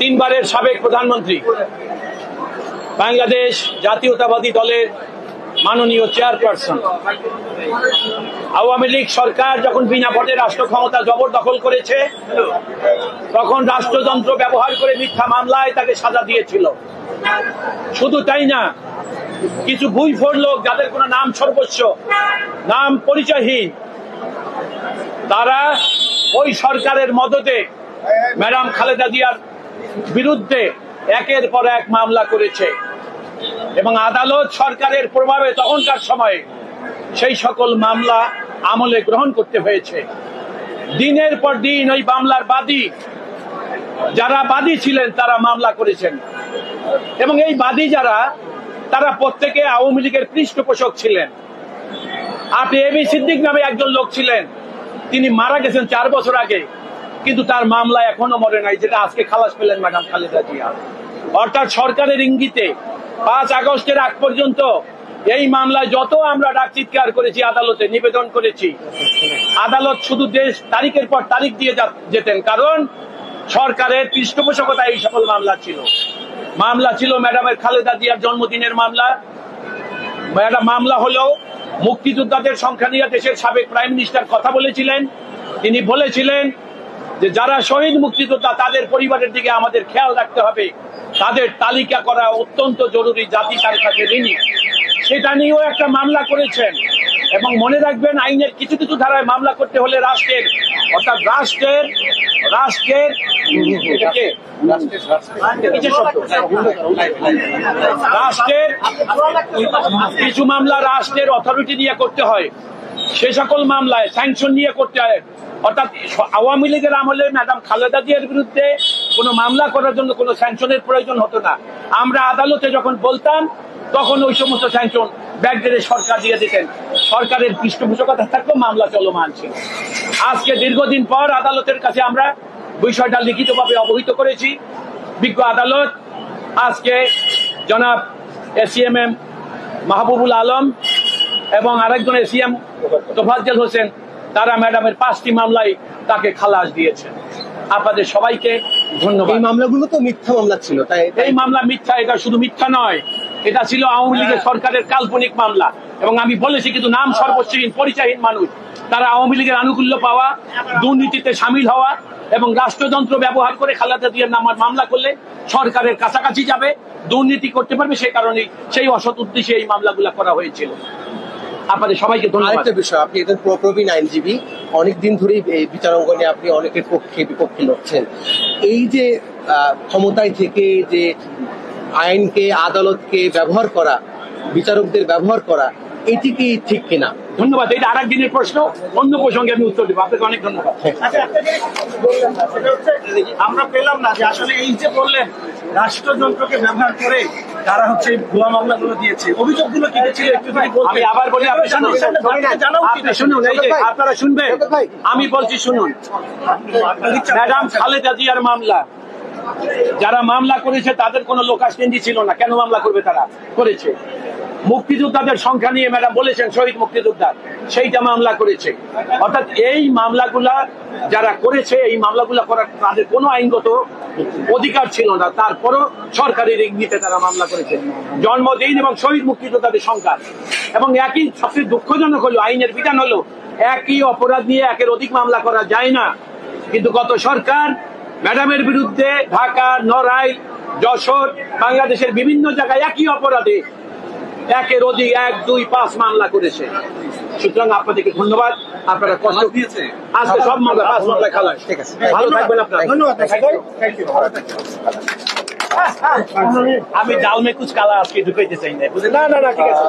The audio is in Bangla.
তিনবারের সাবেক প্রধানমন্ত্রী, বাংলাদেশ জাতীয়তাবাদী দলের মাননীয় চেয়ারপারসন, আওয়ামী লীগ সরকার যখন বিনা ভোটে রাষ্ট্র ক্ষমতা জবরদখল করেছে, তখন রাষ্ট্রযন্ত্র ব্যবহার করে মিথ্যা মামলায় তাকে সাজা দিয়েছিল। শুধু তাই না, কিছু ভুইফোর লোক, যাদের কোনো নাম সর্বস্ব, নাম পরিচয়হীন, তারা ওই সরকারের মদদে ম্যাডাম খালেদা জিয়ার বিরুদ্ধে একের পর এক মামলা করেছে এবং আদালত সরকারের প্রভাবে তখনকার সময়ে সেই সকল মামলা আমলে গ্রহণ করতে হয়েছে। দিনের পর দিন ওই মামলার বাদী, যারা বাদী ছিলেন, তারা মামলা করেছেন এবং এই বাদী যারা, তারা প্রত্যেকে আওয়ামী লীগের পৃষ্ঠপোষক ছিলেন। আপনি এবি সিদ্দিক নামে একজন লোক ছিলেন, তিনি মারা গেছেন 4 বছর আগে, কিন্তু তার মামলা এখনো মরে নাই, যেটা আজকে খালাস পেলেন ম্যাডাম খালেদা জিয়া। অর্থাৎ সরকারের ইঙ্গিতে 5 আগস্টের আগ পর্যন্ত এই মামলায় যত আমরা ডাক চিৎকার করেছি, আদালতে নিবেদন করেছি, আদালত শুধু তারিখের পর তারিখ দিয়ে যেতেন, কারণ সরকারের পৃষ্ঠপোষকতা এই সকল মামলা ছিল। মামলা ছিল ম্যাডামের খালেদা জিয়ার জন্মদিনের মামলা। মামলা হলো মুক্তিযোদ্ধাদের সংখ্যা নিয়ে দেশের সাবেক প্রাইম মিনিস্টার কথা বলেছিলেন। তিনি বলেছিলেন যে যারা শহীদ মুক্তিযোদ্ধা, তাদের পরিবারের দিকে আমাদের খেয়াল রাখতে হবে, তাদের তালিকা করা অত্যন্ত জরুরি, জাতি তার কাছে ঋণী। সেটা নিয়েও একটা মামলা করেছেন। এবং মনে রাখবেন, আইনের কিছু কিছু ধারায় মামলা করতে হলে রাষ্ট্রের, অর্থাৎ রাষ্ট্রের কিছু মামলা রাষ্ট্রের অথরিটি নিয়ে করতে হয়, সে সকল মামলায় স্যাংশন নিয়ে করতে হয়। অর্থাৎ আওয়ামী লীগের আমলে ম্যাডাম খালেদা জিয়ার বিরুদ্ধে কোনো মামলা করার জন্য কোনো স্যাংশনের প্রয়োজন হতো না। আমরা আদালতে যখন বলতাম, তখন ওই সমস্ত স্যাংশন ব্যাকডেটে সরকার দিয়ে দিতেন। সরকারের পৃষ্ঠপোষকতা থাকলেও মামলা চলমান ছিল। আজকে দীর্ঘদিন পর আদালতের কাছে আমরা বিষয়টা লিখিতভাবে অবহিত করেছি। বিজ্ঞ আদালত আজকে জনাব এসিএমএম মাহবুবুল আলম এবং আরেকজন এসিএম তোফাজ্জল হোসেন, তারা ম্যাডামের 5টি মামলায় তাকে খালাস দিয়েছেন। আপনাদের সবাইকে ধন্যবাদ। এই মামলাগুলো তো মিথ্যা মামলা ছিল, তাই এই মামলা মিথ্যা। এটা শুধু মিথ্যা নয়, এটা ছিল আওয়ামী লীগের সরকারের কাল্পনিক মামলা। এবং আমি বলেছি, কিন্তু নাম সর্বস্বহীন, পরিচয়হীন মানুষ, তারা আওয়ামী লীগের আনুকূল্য পাওয়া, দুর্নীতিতে সামিল হওয়া এবং রাষ্ট্রযন্ত্র ব্যবহার করে খালেদা জিয়ার নামে মামলা করলে সরকারের কাছাকাছি যাবে, দুর্নীতি করতে পারবে, সেই কারণে সেই অসৎ উদ্দেশ্যে এই মামলাগুলো করা হয়েছিল। আপনাদের সবাইকে ধন্যবাদ। আরেকটা বিষয়, আপনি একজন প্রবীণ আইনজীবী, অনেকদিন ধরেই এই বিচারাঙ্গনে আপনি অনেকের পক্ষে বিপক্ষে লড়ছেন। এই যে ক্ষমতায় থেকে যে আইনকে, আদালতকে ব্যবহার করা, বিচারকদের ব্যবহার করা, এটি কি ঠিক কিনা? ধন্যবাদ। এটা আর একদিনের প্রশ্ন, অন্য প্রসঙ্গে আমি উত্তর দেবো। আপনাকে অনেক ধন্যবাদ। আমরা পেলাম না যে আসলে এই যে বললেন রাষ্ট্রযন্ত্রকে ব্যবহার করে তারা হচ্ছে ভুয়া মামলাগুলো দিয়েছে, অভিযোগগুলো কি ছিল একটু যদি বলতেন। আমি আবার বলি, আপনি শুনুন, এই যে আপনারা শুনবেন, আমি বলছি শুনুন। ম্যাডাম খালেদা জিয়ার মামলা, যারা মামলা করেছে তাদের কোনো লোকাসকেন্দ্রি ছিল না। কেন মামলা করবে? তারা করেছে। মুক্তিযোদ্ধাদের সংখ্যা নিয়ে ম্যাডাম বলেছেন শহীদ মুক্তিযোদ্ধা, সেইটা মামলা করেছে। অর্থাৎ এই মামলাগুলা যারা করেছে, এই মামলাগুলা করার তাদের কোনো আইনগত অধিকার ছিল না, তারপরও সরকারের ইঙ্গিতে তারা মামলা করেছে। জন্মদিন এবং শহীদ মুক্তিযোদ্ধাদের সংখ্যা এবং একই, সবচেয়ে দুঃখজনক হলো আইনের বিধান হলো একই অপরাধ নিয়ে একের অধিক মামলা করা যায় না। কিন্তু গত সরকার ম্যাডামের বিরুদ্ধে ঢাকা, নড়াইল, যশোর, বাংলাদেশের বিভিন্ন জায়গায় একই অপরাধে একের অধিক 1, 2, 5 মামলা করেছে। সুতরাং আপনাদেরকে ধন্যবাদ। আপনারা কষ্ট দিয়েছে, আজকে সব মামলা 5 মামলা খালাস। ঠিক আছে, ভালো থাকবেন আপনারা। ধন্যবাদ। আমি ডাল মে কুচ কালা আজকে ঢুকাইতে চাই না, বুঝলেন? না, ঠিক আছে।